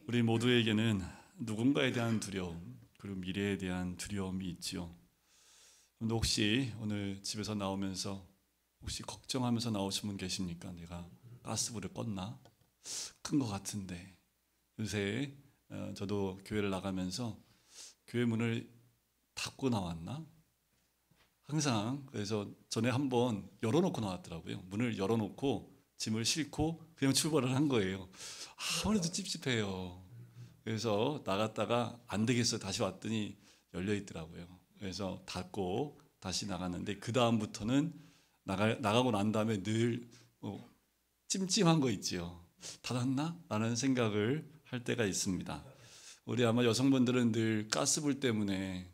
우리 모두에게는 누군가에 대한 두려움, 그리고 미래에 대한 두려움이 있지요. 근데 혹시 오늘 집에서 나오면서 혹시 걱정하면서 나오신 분 계십니까? 내가 가스불을 껐나? 끈 것 같은데. 요새 저도 교회를 나가면서 교회 문을 닫고 나왔나? 항상 그래서 전에 한번 열어놓고 나왔더라고요. 문을 열어놓고 짐을 싣고 그냥 출발을 한 거예요. 아무래도 찝찝해요. 그래서 나갔다가 안 되겠어 다시 왔더니 열려 있더라고요. 그래서 닫고 다시 나갔는데 그 다음부터는 나가고 난 다음에 늘 찜찜한 거 있지요. 닫았나? 라는 생각을 할 때가 있습니다. 우리 아마 여성분들은 늘 가스불 때문에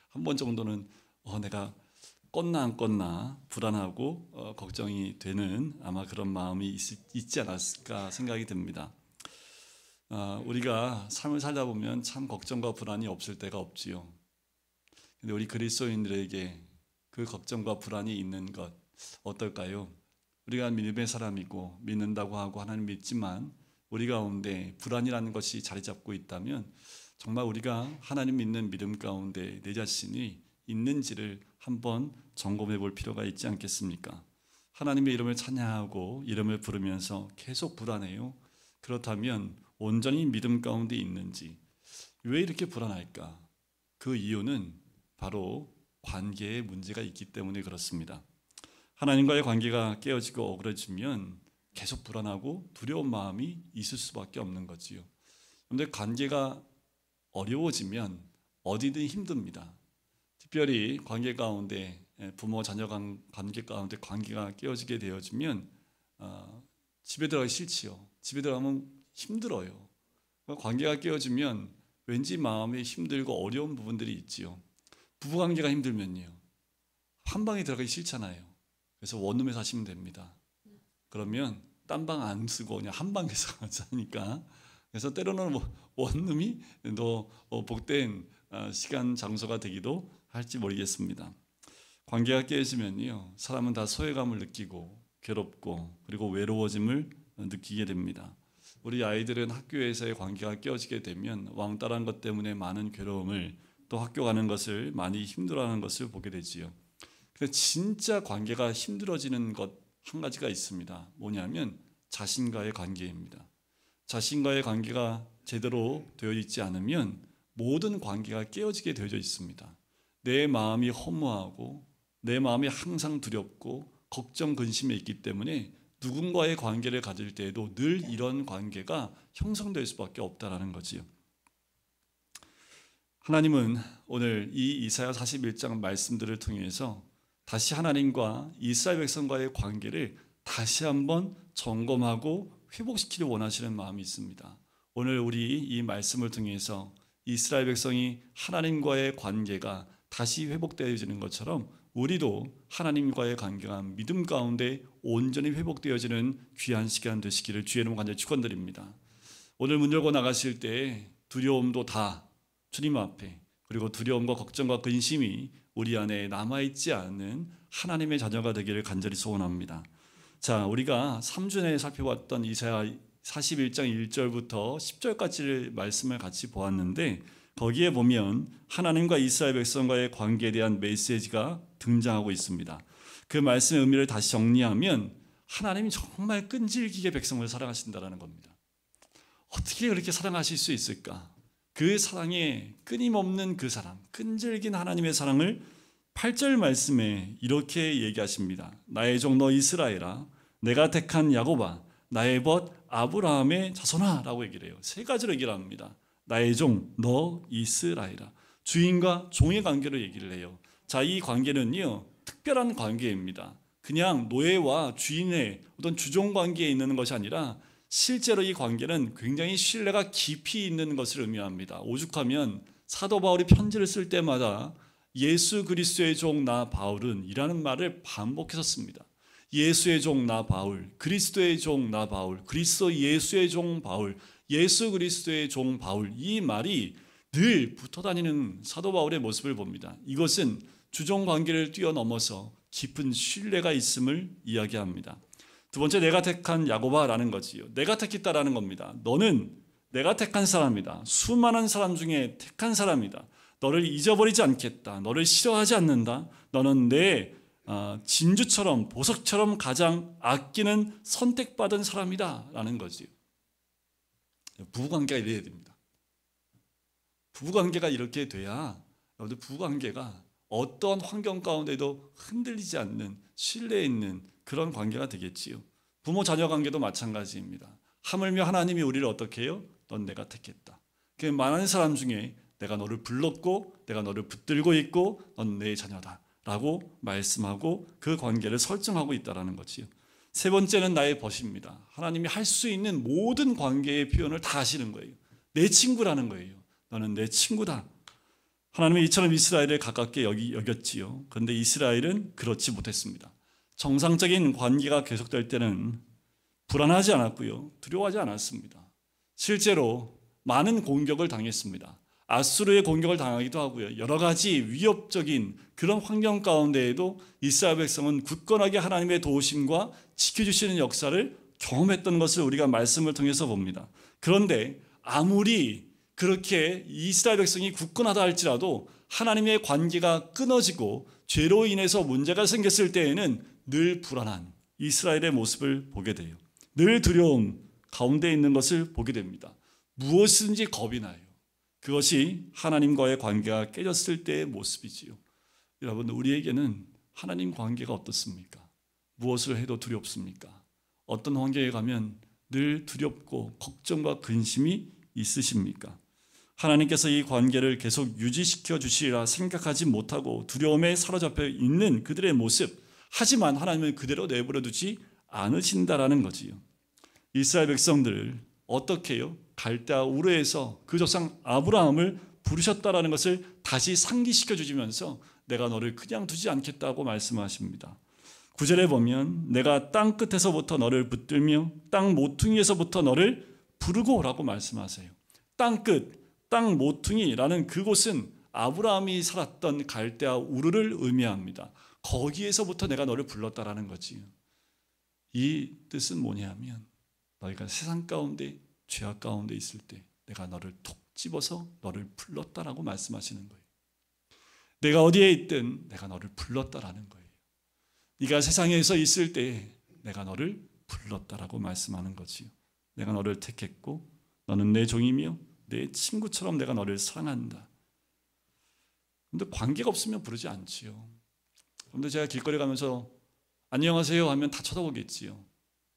한 번 정도는 내가 껐나 안 껐나 불안하고 걱정이 되는 아마 그런 마음이 있지 않았을까 생각이 듭니다. 우리가 삶을 살다 보면 참 걱정과 불안이 없을 때가 없지요. 근데 우리 그리스도인들에게 그 걱정과 불안이 있는 것 어떨까요? 우리가 믿음의 사람이고 믿는다고 하고 하나님 믿지만 우리 가운데 불안이라는 것이 자리 잡고 있다면 정말 우리가 하나님 믿는 믿음 가운데 내 자신이 있는지를 한번 점검해 볼 필요가 있지 않겠습니까? 하나님의 이름을 찬양하고 이름을 부르면서 계속 불안해요. 그렇다면 온전히 믿음 가운데 있는지 왜 이렇게 불안할까? 그 이유는 바로 관계에 문제가 있기 때문에 그렇습니다. 하나님과의 관계가 깨어지고 어그러지면 계속 불안하고 두려운 마음이 있을 수밖에 없는 거지요. 그런데 관계가 어려워지면 어디든 힘듭니다. 특별히 관계 가운데 부모 자녀 관계 가운데 관계가 깨어지게 되어지면 집에 들어가기 싫지요. 집에 들어가면 힘들어요. 관계가 깨어지면 왠지 마음이 힘들고 어려운 부분들이 있지요. 부부관계가 힘들면요. 한 방에 들어가기 싫잖아요. 그래서 원룸에 사시면 됩니다. 그러면 딴 방 안 쓰고 그냥 한 방에서 사니까. 그래서 때로는 원룸이 더 복된 시간 장소가 되기도 할지 모르겠습니다. 관계가 깨지면요. 사람은 다 소외감을 느끼고 괴롭고 그리고 외로워짐을 느끼게 됩니다. 우리 아이들은 학교에서의 관계가 깨어지게 되면 왕따라는 것 때문에 많은 괴로움을 또 학교 가는 것을 많이 힘들어하는 것을 보게 되지요. 근데 진짜 관계가 힘들어지는 것 한 가지가 있습니다. 뭐냐면 자신과의 관계입니다. 자신과의 관계가 제대로 되어 있지 않으면 모든 관계가 깨어지게 되어져 있습니다. 내 마음이 허무하고 내 마음이 항상 두렵고 걱정 근심에 있기 때문에 누군가의 관계를 가질 때에도 늘 이런 관계가 형성될 수밖에 없다라는 거지요. 하나님은 오늘 이 이사야 41장 말씀들을 통해서 다시 하나님과 이스라엘 백성과의 관계를 다시 한번 점검하고 회복시키려 원하시는 마음이 있습니다. 오늘 우리 이 말씀을 통해서 이스라엘 백성이 하나님과의 관계가 다시 회복되어지는 것처럼 우리도 하나님과의 관계가 믿음 가운데 온전히 회복되어지는 귀한 시간 되시기를 주의 이름으로 간절히 축원드립니다. 오늘 문 열고 나가실 때 두려움도 다 주님 앞에 그리고 두려움과 걱정과 근심이 우리 안에 남아있지 않은 하나님의 자녀가 되기를 간절히 소원합니다. 자, 우리가 3주에 살펴봤던 이사야 41장 1절부터 10절까지의 말씀을 같이 보았는데 거기에 보면 하나님과 이스라엘 백성과의 관계에 대한 메시지가 등장하고 있습니다. 그 말씀의 의미를 다시 정리하면 하나님이 정말 끈질기게 백성을 사랑하신다는 겁니다. 어떻게 그렇게 사랑하실 수 있을까? 그 사랑에 끊임없는 그 사랑, 끈질긴 하나님의 사랑을 8절 말씀에 이렇게 얘기하십니다. 나의 종 너 이스라엘아, 내가 택한 야곱아, 나의 벗 아브라함의 자손아 라고 얘기를 해요. 세 가지로 얘기를 합니다. 나의 종 너 이스라엘아, 주인과 종의 관계로 얘기를 해요. 자, 이 관계는요 특별한 관계입니다. 그냥 노예와 주인의 어떤 주종 관계에 있는 것이 아니라 실제로 이 관계는 굉장히 신뢰가 깊이 있는 것을 의미합니다. 오죽하면 사도 바울이 편지를 쓸 때마다 예수 그리스도의 종 나 바울은 이라는 말을 반복해서 씁니다. 예수의 종 나 바울, 그리스도의 종 나 바울, 그리스도 예수의 종 바울, 예수 그리스도의 종 바울, 이 말이 늘 붙어다니는 사도 바울의 모습을 봅니다. 이것은 주종 관계를 뛰어넘어서 깊은 신뢰가 있음을 이야기합니다. 두 번째, 내가 택한 야곱아라는 거지요. 내가 택했다라는 겁니다. 너는 내가 택한 사람이다. 수많은 사람 중에 택한 사람이다. 너를 잊어버리지 않겠다. 너를 싫어하지 않는다. 너는 내 진주처럼 보석처럼 가장 아끼는 선택받은 사람이다 라는 거지요. 부부관계가 이래야 됩니다. 부부관계가 이렇게 돼야 여러분들 부부관계가 어떤 환경 가운데도 흔들리지 않는 신뢰 있는 그런 관계가 되겠지요. 부모 자녀 관계도 마찬가지입니다. 하물며 하나님이 우리를 어떻게 해요? 넌 내가 택했다. 많은 사람 중에 내가 너를 불렀고 내가 너를 붙들고 있고 넌 내 자녀다 라고 말씀하고 그 관계를 설정하고 있다는 거지요. 세 번째는 나의 벗입니다. 하나님이 할 수 있는 모든 관계의 표현을 다 하시는 거예요. 내 친구라는 거예요. 너는 내 친구다. 하나님은 이처럼 이스라엘을 가깝게 여겼지요. 그런데 이스라엘은 그렇지 못했습니다. 정상적인 관계가 계속될 때는 불안하지 않았고요. 두려워하지 않았습니다. 실제로 많은 공격을 당했습니다. 아수르의 공격을 당하기도 하고요. 여러 가지 위협적인 그런 환경 가운데에도 이스라엘 백성은 굳건하게 하나님의 도우심과 지켜주시는 역사를 경험했던 것을 우리가 말씀을 통해서 봅니다. 그런데 아무리 그렇게 이스라엘 백성이 굳건하다 할지라도 하나님의 관계가 끊어지고 죄로 인해서 문제가 생겼을 때에는 늘 불안한 이스라엘의 모습을 보게 돼요. 늘 두려움 가운데 있는 것을 보게 됩니다. 무엇이든지 겁이 나요. 그것이 하나님과의 관계가 깨졌을 때의 모습이지요. 여러분, 우리에게는 하나님 관계가 어떻습니까? 무엇을 해도 두렵습니까? 어떤 환경에 가면 늘 두렵고 걱정과 근심이 있으십니까? 하나님께서 이 관계를 계속 유지시켜 주시리라 생각하지 못하고 두려움에 사로잡혀 있는 그들의 모습, 하지만 하나님은 그대로 내버려 두지 않으신다라는 거지요. 이스라엘 백성들을 어떻게 해요? 갈대아 우르에서 그 조상 아브라함을 부르셨다라는 것을 다시 상기시켜 주시면서 내가 너를 그냥 두지 않겠다고 말씀하십니다. 9절에 보면 내가 땅 끝에서부터 너를 붙들며 땅 모퉁이에서부터 너를 부르고 라고 말씀하세요. 땅 끝, 땅 모퉁이라는 그곳은 아브라함이 살았던 갈대아 우르를 의미합니다. 거기에서부터 내가 너를 불렀다라는 거지요. 이 뜻은 뭐냐면 너희가 세상 가운데 죄악 가운데 있을 때 내가 너를 톡 집어서 너를 불렀다라고 말씀하시는 거예요. 내가 어디에 있든 내가 너를 불렀다라는 거예요. 네가 세상에서 있을 때 내가 너를 불렀다라고 말씀하는 거지요. 내가 너를 택했고 너는 내 종이며 내 친구처럼 내가 너를 사랑한다. 그런데 관계가 없으면 부르지 않지요. 그런데 제가 길거리 가면서 안녕하세요 하면 다 쳐다보겠지요.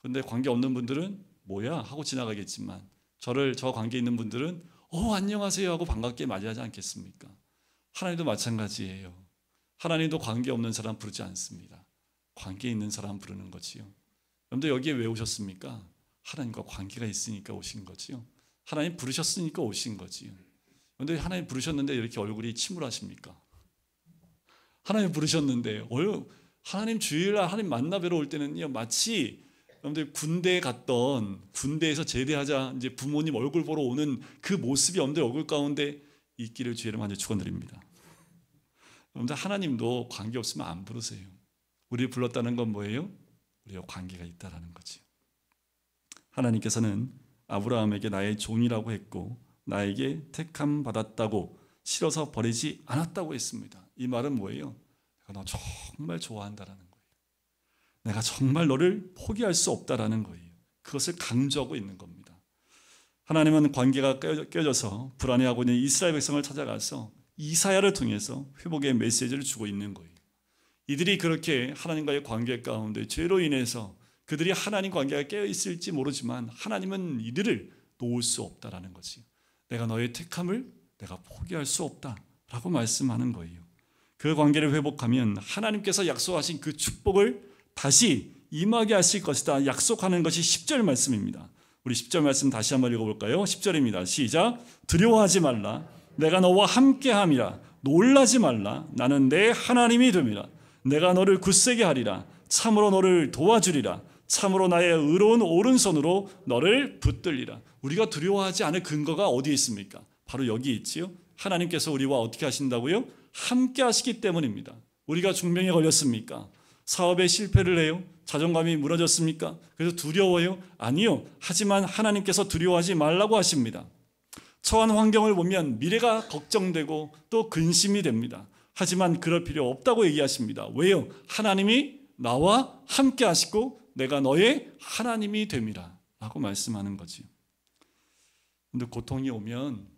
그런데 관계 없는 분들은 뭐야 하고 지나가겠지만 저 관계 있는 분들은 안녕하세요 하고 반갑게 맞이하지 않겠습니까? 하나님도 마찬가지예요. 하나님도 관계 없는 사람 부르지 않습니다. 관계 있는 사람 부르는 거지요. 여러분들 여기에 왜 오셨습니까? 하나님과 관계가 있으니까 오신 거지요. 하나님 부르셨으니까 오신 거지요. 그런데 하나님 부르셨는데 이렇게 얼굴이 침울하십니까? 하나님 부르셨는데 하나님 주일날 하나님 만나 뵈러 올 때는요 마치 여러분들 군대에 갔던 군대에서 제대하자 이제 부모님 얼굴 보러 오는 그 모습이 여러분들 얼굴 가운데 있기를 주의 이름으로 축원드립니다. 여러분들 하나님도 관계 없으면 안 부르세요. 우리를 불렀다는 건 뭐예요? 우리와 관계가 있다라는 거지. 하나님께서는 아브라함에게 나의 종이라고 했고 나에게 택함 받았다고 싫어서 버리지 않았다고 했습니다. 이 말은 뭐예요? 내가 너 정말 좋아한다라는 거예요. 내가 정말 너를 포기할 수 없다라는 거예요. 그것을 강조하고 있는 겁니다. 하나님은 관계가 깨져서 불안해하고 있는 이스라엘 백성을 찾아가서 이사야를 통해서 회복의 메시지를 주고 있는 거예요. 이들이 그렇게 하나님과의 관계 가운데 죄로 인해서 그들이 하나님 관계가 깨어 있을지 모르지만 하나님은 이들을 놓을 수 없다라는 거지. 내가 너의 택함을 내가 포기할 수 없다라고 말씀하는 거예요. 그 관계를 회복하면 하나님께서 약속하신 그 축복을 다시 임하게 하실 것이다 약속하는 것이 10절 말씀입니다. 우리 10절 말씀 다시 한번 읽어볼까요? 10절입니다. 시작. 두려워하지 말라. 내가 너와 함께함이라. 놀라지 말라. 나는 내 하나님이 됨이라. 내가 너를 굳세게 하리라. 참으로 너를 도와주리라. 참으로 나의 의로운 오른손으로 너를 붙들리라. 우리가 두려워하지 않을 근거가 어디에 있습니까? 바로 여기 있지요. 하나님께서 우리와 어떻게 하신다고요? 함께 하시기 때문입니다. 우리가 중병에 걸렸습니까? 사업에 실패를 해요? 자존감이 무너졌습니까? 그래서 두려워요? 아니요. 하지만 하나님께서 두려워하지 말라고 하십니다. 처한 환경을 보면 미래가 걱정되고 또 근심이 됩니다. 하지만 그럴 필요 없다고 얘기하십니다. 왜요? 하나님이 나와 함께 하시고 내가 너의 하나님이 됨이라 라고 말씀하는 거지요. 근데 고통이 오면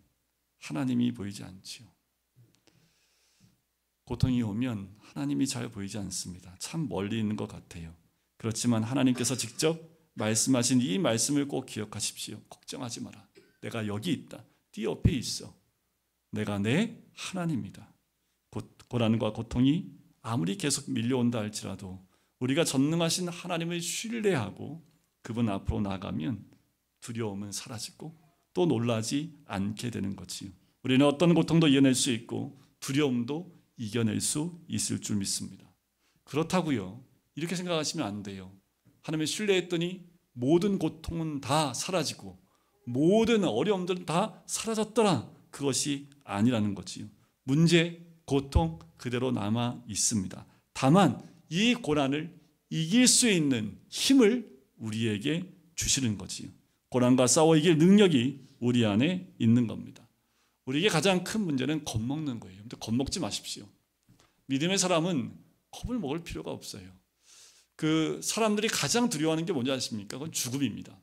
하나님이 보이지 않지요. 고통이 오면 하나님이 잘 보이지 않습니다. 참 멀리 있는 것 같아요. 그렇지만 하나님께서 직접 말씀하신 이 말씀을 꼭 기억하십시오. 걱정하지 마라. 내가 여기 있다. 네 옆에 있어. 내가 내 하나님이다. 고난과 고통이 아무리 계속 밀려온다 할지라도 우리가 전능하신 하나님을 신뢰하고 그분 앞으로 나가면 두려움은 사라지고 또 놀라지 않게 되는 거지요. 우리는 어떤 고통도 이겨낼 수 있고 두려움도 이겨낼 수 있을 줄 믿습니다. 그렇다고요. 이렇게 생각하시면 안 돼요. 하나님을 신뢰했더니 모든 고통은 다 사라지고 모든 어려움들은 다 사라졌더라. 그것이 아니라는 거지요. 문제, 고통 그대로 남아 있습니다. 다만 이 고난을 이길 수 있는 힘을 우리에게 주시는 거지요. 고난과 싸워 이길 능력이 우리 안에 있는 겁니다. 우리에게 가장 큰 문제는 겁먹는 거예요. 근데 겁먹지 마십시오. 믿음의 사람은 겁을 먹을 필요가 없어요. 그 사람들이 가장 두려워하는 게 뭔지 아십니까? 그건 죽음입니다.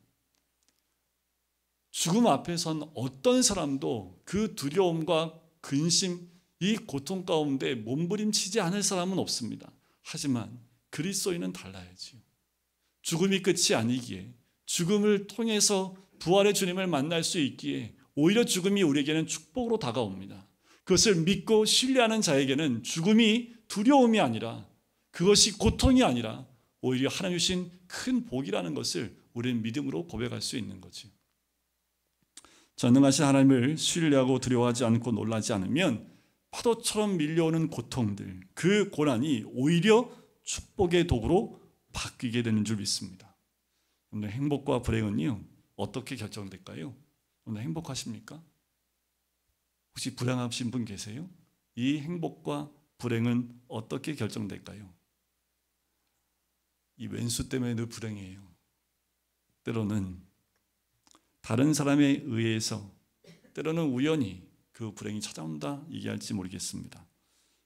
죽음 앞에선 어떤 사람도 그 두려움과 근심, 이 고통 가운데 몸부림치지 않을 사람은 없습니다. 하지만 그리스도인은 달라야지요. 죽음이 끝이 아니기에 죽음을 통해서 부활의 주님을 만날 수 있기에 오히려 죽음이 우리에게는 축복으로 다가옵니다. 그것을 믿고 신뢰하는 자에게는 죽음이 두려움이 아니라 그것이 고통이 아니라 오히려 하나님 주신 큰 복이라는 것을 우리는 믿음으로 고백할 수 있는 거지. 전능하신 하나님을 신뢰하고 두려워하지 않고 놀라지 않으면 파도처럼 밀려오는 고통들, 그 고난이 오히려 축복의 도구로 바뀌게 되는 줄 믿습니다. 오늘 행복과 불행은요 어떻게 결정될까요? 오늘 행복하십니까? 혹시 불행하신 분 계세요? 이 행복과 불행은 어떻게 결정될까요? 이 왼수 때문에 늘 불행해요. 때로는 다른 사람에 의해서, 때로는 우연히 그 불행이 찾아온다 얘기할지 모르겠습니다.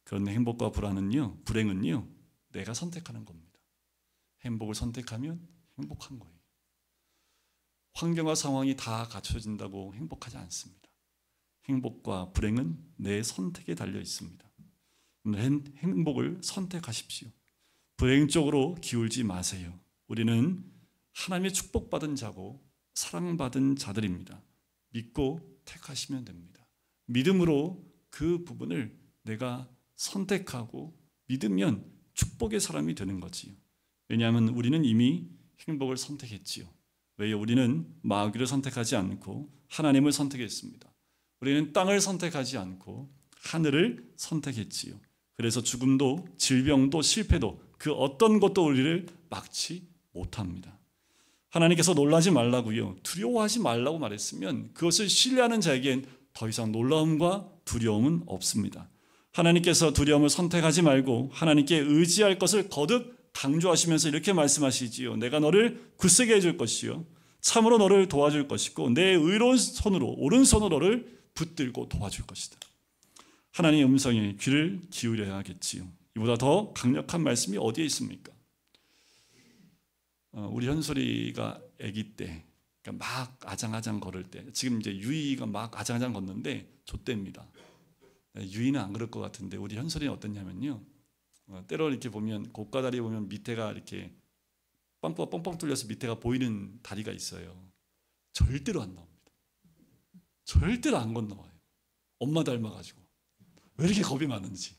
그런데 행복과 불행은요 내가 선택하는 겁니다. 행복을 선택하면 행복한 거예요. 환경과 상황이 다 갖춰진다고 행복하지 않습니다. 행복과 불행은 내 선택에 달려 있습니다. 행복을 선택하십시오. 불행 쪽으로 기울지 마세요. 우리는 하나님의 축복받은 자고 사랑받은 자들입니다. 믿고 택하시면 됩니다. 믿음으로 그 부분을 내가 선택하고 믿으면 축복의 사람이 되는 거지요. 왜냐하면 우리는 이미 행복을 선택했지요. 왜요? 우리는 마귀를 선택하지 않고 하나님을 선택했습니다. 우리는 땅을 선택하지 않고 하늘을 선택했지요. 그래서 죽음도 질병도 실패도 그 어떤 것도 우리를 막지 못합니다. 하나님께서 놀라지 말라고요, 두려워하지 말라고 말했으면 그것을 신뢰하는 자에겐 더 이상 놀라움과 두려움은 없습니다. 하나님께서 두려움을 선택하지 말고 하나님께 의지할 것을 거듭 강조하시면서 이렇게 말씀하시지요. 내가 너를 굳세게 해줄 것이요 참으로 너를 도와줄 것이고 내 의로운 손으로 오른손으로 너를 붙들고 도와줄 것이다. 하나님의 음성에 귀를 기울여야겠지요. 이보다 더 강력한 말씀이 어디에 있습니까? 우리 현솔이가 아기 때 막 아장아장 걸을 때, 지금 이제 유이가 막 아장아장 걷는데 좆대입니다. 유이는 안 그럴 것 같은데 우리 현솔이는 어떻냐면요, 때로 이렇게 보면 고가다리 보면 밑에가 이렇게 빵꾸가 뻥뻥 뚫려서 밑에가 보이는 다리가 있어요. 절대로 안 나옵니다. 절대로 안 건너와요. 엄마 닮아가지고. 왜 이렇게 겁이 많은지.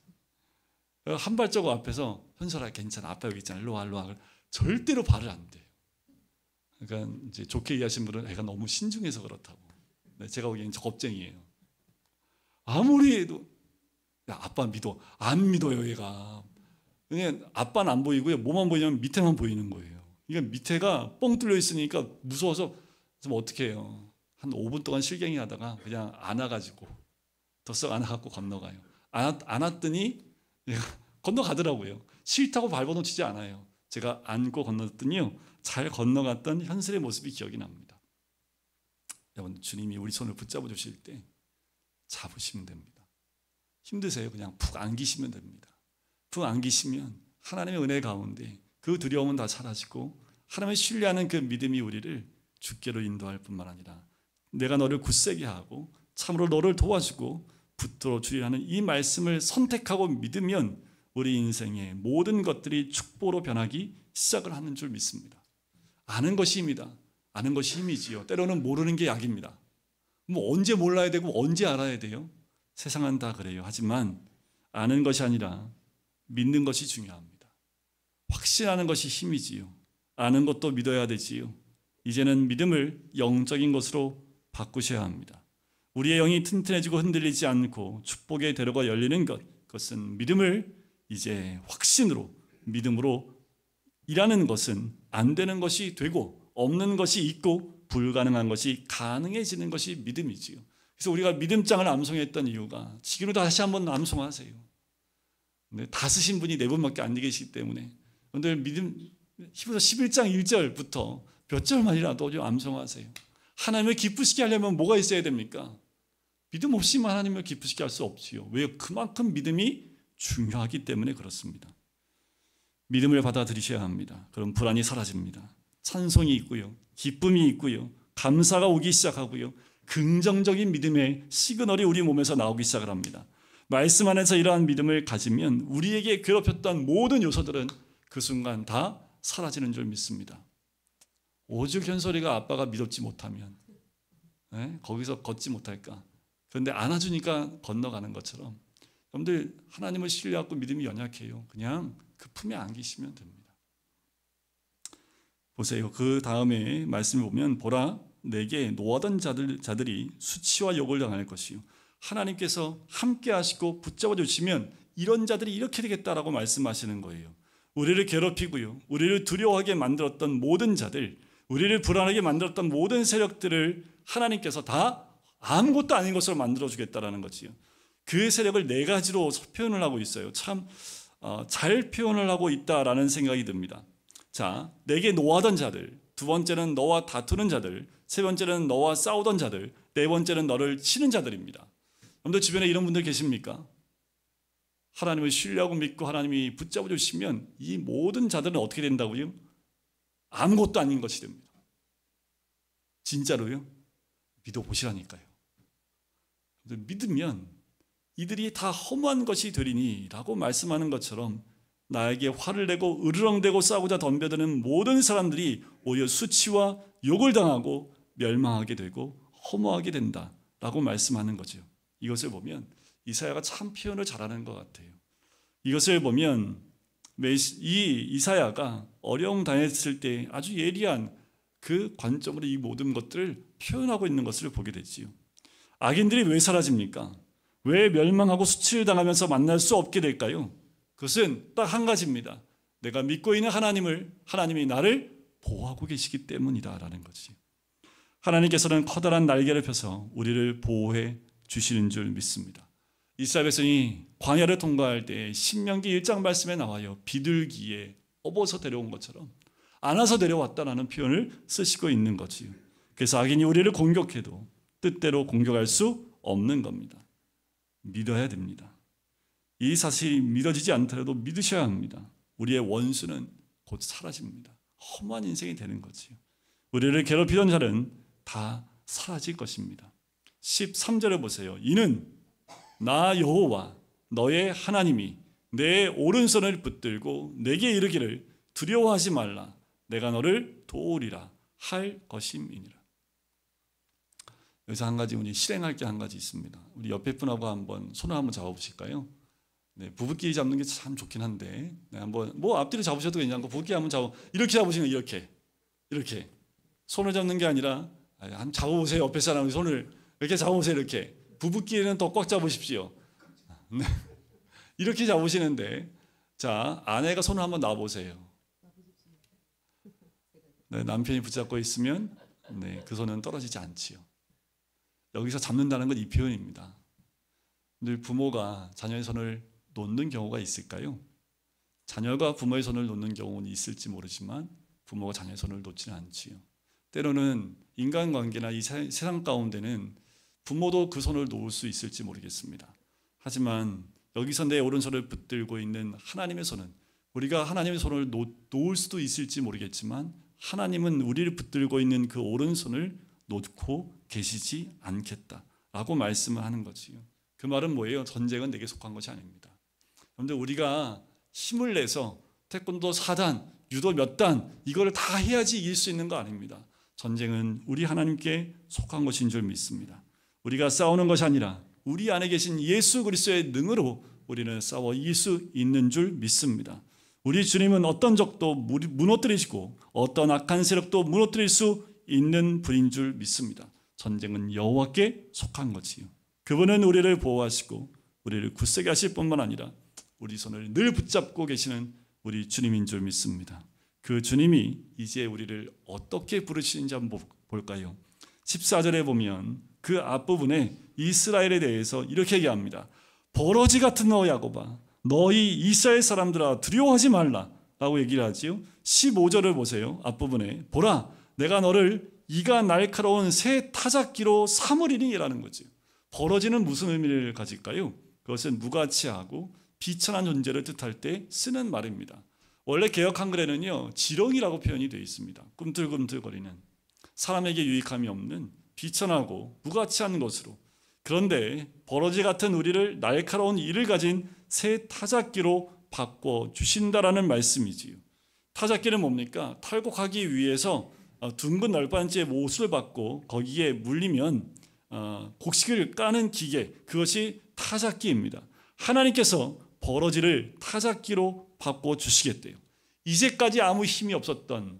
한 발자국 앞에서 현솔아 괜찮아, 아빠 여기 있잖아, 일로 와, 일로 와. 절대로 발을 안 대요. 그러니까 이제 좋게 얘기하신 분은 애가 너무 신중해서 그렇다고. 제가 보기엔 저 겁쟁이에요. 아무리 해도 야, 아빠 믿어. 안 믿어요, 얘가. 그냥 아빠는 안 보이고요. 뭐만 보이냐면 밑에만 보이는 거예요. 그러니까 밑에가 뻥 뚫려 있으니까 무서워서 좀 어떻게 해요. 한 5분 동안 실갱이 하다가 그냥 안아가지고 덥석 안아갖고 건너가요. 안았더니 얘가 건너가더라고요. 싫다고 발버둥 치지 않아요. 제가 안고 건넜더니요, 잘 건너갔던 현슬의 모습이 기억이 납니다. 여러분, 주님이 우리 손을 붙잡아 주실 때 잡으시면 됩니다. 힘드세요? 그냥 푹 안기시면 됩니다. 푹 안기시면 하나님의 은혜 가운데 그 두려움은 다 사라지고 하나님을 신뢰하는 그 믿음이 우리를 주께로 인도할 뿐만 아니라 내가 너를 굳세게 하고 참으로 너를 도와주고 붙들어 주리라는 이 말씀을 선택하고 믿으면 우리 인생의 모든 것들이 축복으로 변하기 시작을 하는 줄 믿습니다. 아는 것이 힘이다. 아는 것이 힘이지요. 때로는 모르는 게 약입니다. 뭐 언제 몰라야 되고 언제 알아야 돼요? 세상은 다 그래요. 하지만 아는 것이 아니라 믿는 것이 중요합니다. 확신하는 것이 힘이지요. 아는 것도 믿어야 되지요. 이제는 믿음을 영적인 것으로 바꾸셔야 합니다. 우리의 영이 튼튼해지고 흔들리지 않고 축복의 대로가 열리는 것, 그것은 믿음을 이제 확신으로, 믿음으로 일하는 것은 안 되는 것이 되고 없는 것이 있고 불가능한 것이 가능해지는 것이 믿음이지요. 그래서 우리가 믿음장을 암송했던 이유가 지금도 다시 한번 암송하세요. 다 쓰신 분이 4분밖에 안 계시기 때문에 여러분들 믿음 히브리서 11장 1절부터 몇 절만이라도 좀 암송하세요. 하나님을 기쁘시게 하려면 뭐가 있어야 됩니까? 믿음 없이만 하나님을 기쁘시게 할 수 없지요. 왜요? 그만큼 믿음이 중요하기 때문에 그렇습니다. 믿음을 받아들이셔야 합니다. 그럼 불안이 사라집니다. 찬송이 있고요, 기쁨이 있고요, 감사가 오기 시작하고요, 긍정적인 믿음의 시그널이 우리 몸에서 나오기 시작을 합니다. 말씀 안에서 이러한 믿음을 가지면 우리에게 괴롭혔던 모든 요소들은 그 순간 다 사라지는 줄 믿습니다. 오죽 현솔이가 아빠가 믿었지 못하면 거기서 걷지 못할까. 그런데 안아주니까 건너가는 것처럼 여러분들 하나님을 신뢰하고 믿음이 연약해요. 그냥 그 품에 안기시면 됩니다. 보세요. 그 다음에 말씀을 보면 보라 내게 노하던 자들이 수치와 욕을 당할 것이요 하나님께서 함께 하시고 붙잡아 주시면 이런 자들이 이렇게 되겠다라고 말씀하시는 거예요. 우리를 괴롭히고요, 우리를 두려워하게 만들었던 모든 자들, 우리를 불안하게 만들었던 모든 세력들을 하나님께서 다 아무것도 아닌 것으로 만들어주겠다라는 거지요. 그 세력을 4가지로 표현을 하고 있어요. 참 잘 표현을 하고 있다라는 생각이 듭니다. 자, 내게 노하던 자들, 2번째는 너와 다투는 자들, 3번째는 너와 싸우던 자들, 4번째는 너를 치는 자들입니다. 여러분들 주변에 이런 분들 계십니까? 하나님을 신뢰하고 믿고 하나님이 붙잡아 주시면 이 모든 자들은 어떻게 된다고요? 아무것도 아닌 것이 됩니다. 진짜로요? 믿어보시라니까요. 믿으면 이들이 다 허무한 것이 되리니 라고 말씀하는 것처럼 나에게 화를 내고 으르렁대고 싸우자 덤벼드는 모든 사람들이 오히려 수치와 욕을 당하고 멸망하게 되고 허무하게 된다라고 말씀하는 거죠. 이것을 보면 이사야가 참 표현을 잘하는 것 같아요. 이것을 보면 이 이사야가 어려움 당했을 때 아주 예리한 그 관점으로 이 모든 것들을 표현하고 있는 것을 보게 되지요. 악인들이 왜 사라집니까? 왜 멸망하고 수치를 당하면서 만날 수 없게 될까요? 그것은 딱 한 가지입니다. 내가 믿고 있는 하나님이 나를 보호하고 계시기 때문이다라는 거지. 하나님께서는 커다란 날개를 펴서 우리를 보호해 주시는 줄 믿습니다. 이스라엘 백성이 광야를 통과할 때 신명기 1장 말씀에 나와요. 비둘기에 업어서 데려온 것처럼 안아서 데려왔다라는 표현을 쓰시고 있는 거지요. 그래서 악인이 우리를 공격해도 뜻대로 공격할 수 없는 겁니다. 믿어야 됩니다. 이 사실이 믿어지지 않더라도 믿으셔야 합니다. 우리의 원수는 곧 사라집니다. 험한 인생이 되는 거지요. 우리를 괴롭히던 자는 다 사라질 것입니다. 13절을 보세요. 이는 나 여호와 너의 하나님이 내 오른손을 붙들고 내게 이르기를 두려워하지 말라 내가 너를 도우리라 할 것임이니라. 여기서 한 가지 우리 실행할 게 한 가지 있습니다. 우리 옆에 분하고 한번 손을 한번 잡아보실까요? 네, 부부끼리 잡는 게 참 좋긴 한데 한번 뭐 앞뒤로 잡으셔도 괜찮고 부부끼리 한번 이렇게 잡으시면 이렇게 손을 잡는 게 아니라 한번 잡아보세요. 옆에 사람의 손을 이렇게 잡아보세요. 이렇게 부부끼리는 더 꽉 잡으십시오. 네. 이렇게 잡으시는데 자 아내가 손을 한번 놔보세요. 네, 남편이 붙잡고 있으면 그 손은 떨어지지 않지요. 여기서 잡는다는 건 이 표현입니다. 늘 부모가 자녀의 손을 놓는 경우가 있을까요? 자녀가 부모의 손을 놓는 경우는 있을지 모르지만 부모가 자녀의 손을 놓지는 않지요. 때로는 인간관계나 이 세상 가운데는 부모도 그 손을 놓을 수 있을지 모르겠습니다. 하지만 여기서 내 오른손을 붙들고 있는 하나님의 손은, 우리가 하나님의 손을 놓을 수도 있을지 모르겠지만 하나님은 우리를 붙들고 있는 그 오른손을 놓고 계시지 않겠다라고 말씀을 하는 거지요. 그 말은 뭐예요? 전쟁은 내게 속한 것이 아닙니다. 그런데 우리가 힘을 내서 태권도 4단, 유도 몇 단 이거를 다 해야지 이길 수 있는 거 아닙니다. 전쟁은 우리 하나님께 속한 것인 줄 믿습니다. 우리가 싸우는 것이 아니라 우리 안에 계신 예수 그리스도의 능으로 우리는 싸워 이길 수 있는 줄 믿습니다. 우리 주님은 어떤 적도 무너뜨리시고 어떤 악한 세력도 무너뜨릴 수 있는 분인 줄 믿습니다. 전쟁은 여호와께 속한 거지요. 그분은 우리를 보호하시고 우리를 굳세게 하실 뿐만 아니라 우리 손을 늘 붙잡고 계시는 우리 주님인 줄 믿습니다. 그 주님이 이제 우리를 어떻게 부르시는지 한번 볼까요? 14절에 보면 그 앞부분에 이스라엘에 대해서 이렇게 얘기합니다. 버러지 같은 너 야곱아, 너희 이스라엘 사람들아 두려워하지 말라 라고 얘기를 하지요. 15절을 보세요. 앞부분에 보라, 내가 너를 이가 날카로운 새 타작기로 삼으리니 라는 거죠. 버러지는 무슨 의미를 가질까요? 그것은 무가치하고 비천한 존재를 뜻할 때 쓰는 말입니다. 원래 개역 한글에는요, 지렁이라고 표현이 되어 있습니다. 꿈틀꿈틀거리는, 사람에게 유익함이 없는 비천하고 무가치한 것으로. 그런데 버러지 같은 우리를 날카로운 이를 가진 새 타작기로 바꿔주신다라는 말씀이지요. 타작기는 뭡니까? 탈곡하기 위해서 둥근 널빤지의 못을 받고 거기에 물리면 곡식을 까는 기계, 그것이 타작기입니다. 하나님께서 버러지를 타작기로 바꿔주시겠대요. 이제까지 아무 힘이 없었던,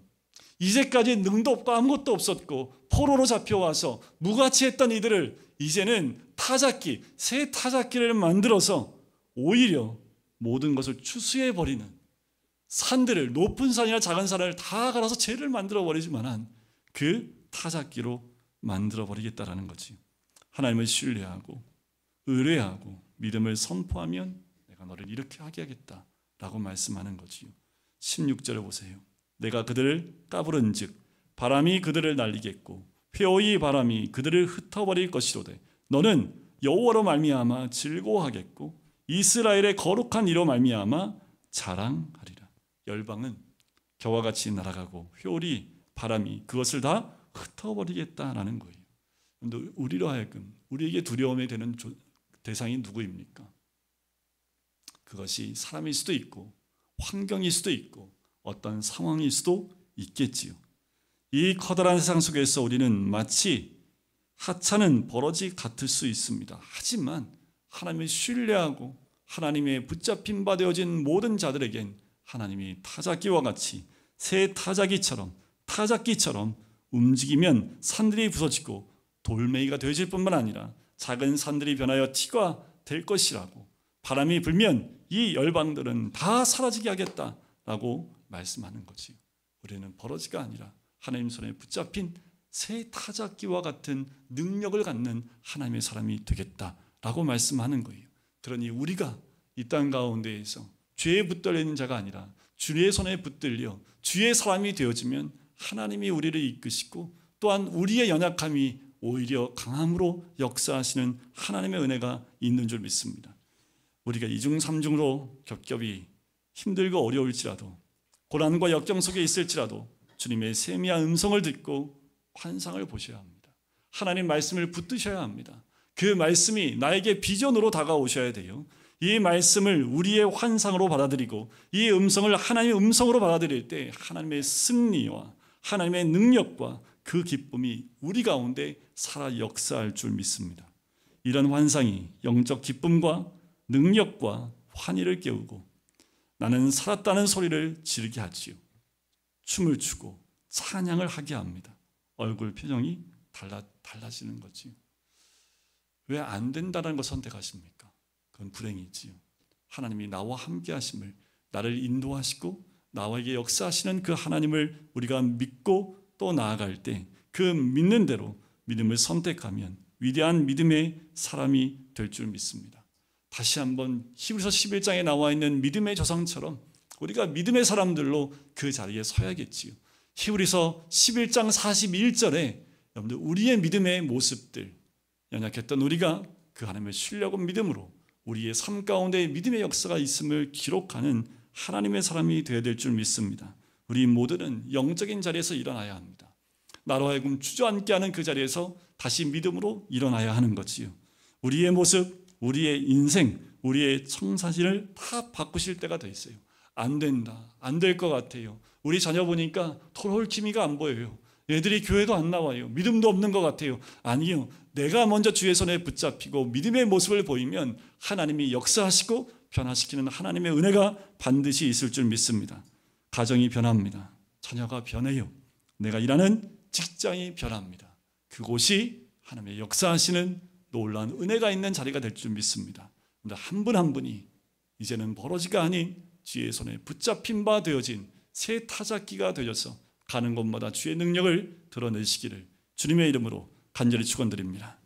이제까지 능도 없고 아무것도 없었고 포로로 잡혀와서 무가치했던 이들을 이제는 타작기, 새 타작기를 만들어서 오히려 모든 것을 추수해버리는, 산들을, 높은 산이나 작은 산을 다 갈아서 죄를 만들어버리지만한 그 타작기로 만들어버리겠다라는 거지. 하나님을 신뢰하고 의뢰하고 믿음을 선포하면 내가 너를 이렇게 하게 하겠다라고 말씀하는 거지요. 16절을 보세요. 내가 그들을 까부른 즉 바람이 그들을 날리겠고 회오의 바람이 그들을 흩어버릴 것이로되 너는 여호와로 말미암아 즐거워하겠고 이스라엘의 거룩한 이로 말미암아 자랑하리라. 열방은 겨와 같이 날아가고 회오리 바람이 그것을 다 흩어버리겠다라는 거예요. 그런데 우리로 하여금 우리에게 두려움이 되는 대상이 누구입니까? 그것이 사람일 수도 있고 환경일 수도 있고 어떤 상황일 수도 있겠지요. 이 커다란 세상 속에서 우리는 마치 하찮은 버러지 같을 수 있습니다. 하지만 하나님을 신뢰하고 하나님의 붙잡힌 바 되어진 모든 자들에겐 하나님이 타작기와 같이 새 타작기처럼 움직이면 산들이 부서지고 돌멩이가 되어질 뿐만 아니라 작은 산들이 변하여 티가 될 것이라고, 바람이 불면 이 열방들은 다 사라지게 하겠다라고 말씀하는 거지요. 우리는 버러지가 아니라 하나님 손에 붙잡힌 새 타작기와 같은 능력을 갖는 하나님의 사람이 되겠다라고 말씀하는 거예요. 그러니 우리가 이 땅 가운데에서 죄에 붙들려 있는 자가 아니라 주의 손에 붙들려 주의 사람이 되어지면 하나님이 우리를 이끄시고 또한 우리의 연약함이 오히려 강함으로 역사하시는 하나님의 은혜가 있는 줄 믿습니다. 우리가 이중삼중으로 겹겹이 힘들고 어려울지라도 고난과 역경 속에 있을지라도 주님의 세미한 음성을 듣고 환상을 보셔야 합니다. 하나님 말씀을 붙드셔야 합니다. 그 말씀이 나에게 비전으로 다가오셔야 돼요. 이 말씀을 우리의 환상으로 받아들이고 이 음성을 하나님의 음성으로 받아들일 때 하나님의 승리와 하나님의 능력과 그 기쁨이 우리 가운데 살아 역사할 줄 믿습니다. 이런 환상이 영적 기쁨과 능력과 환희를 깨우고 나는 살았다는 소리를 지르게 하지요. 춤을 추고 찬양을 하게 합니다. 얼굴 표정이 달라지는 거지요. 왜 안 된다는 걸 선택하십니까? 그건 불행이지요. 하나님이 나와 함께 하심을, 나를 인도하시고 나에게 역사하시는 그 하나님을 우리가 믿고 또 나아갈 때 그 믿는 대로 믿음을 선택하면 위대한 믿음의 사람이 될 줄 믿습니다. 다시 한번 히브리서 11장에 나와 있는 믿음의 저상처럼 우리가 믿음의 사람들로 그 자리에 서야겠지요. 히브리서 11장 41절에 여러분들 우리의 믿음의 모습들, 연약했던 우리가 그 하나님을 신뢰하고 믿음으로 우리의 삶 가운데 믿음의 역사가 있음을 기록하는 하나님의 사람이 되어야 될 줄 믿습니다. 우리 모두는 영적인 자리에서 일어나야 합니다. 나로 하여금 주저앉게 하는 그 자리에서 다시 믿음으로 일어나야 하는 거지요. 우리의 모습, 우리의 인생, 우리의 청사진을 다 바꾸실 때가 돼 있어요. 안 된다, 안 될 것 같아요. 우리 자녀 보니까 돌아올 기미가 안 보여요. 애들이 교회도 안 나와요. 믿음도 없는 것 같아요. 아니요, 내가 먼저 주의 손에 붙잡히고 믿음의 모습을 보이면 하나님이 역사하시고 변화시키는 하나님의 은혜가 반드시 있을 줄 믿습니다. 가정이 변합니다. 자녀가 변해요. 내가 일하는 직장이 변합니다. 그곳이 하나님의 역사하시는 놀라운 은혜가 있는 자리가 될 줄 믿습니다. 한 분 한 분이 이제는 버러지가 아닌 주의 손에 붙잡힌 바 되어진 새 타작기가 되어서 가는 곳마다 주의 능력을 드러내시기를 주님의 이름으로 간절히 축원드립니다.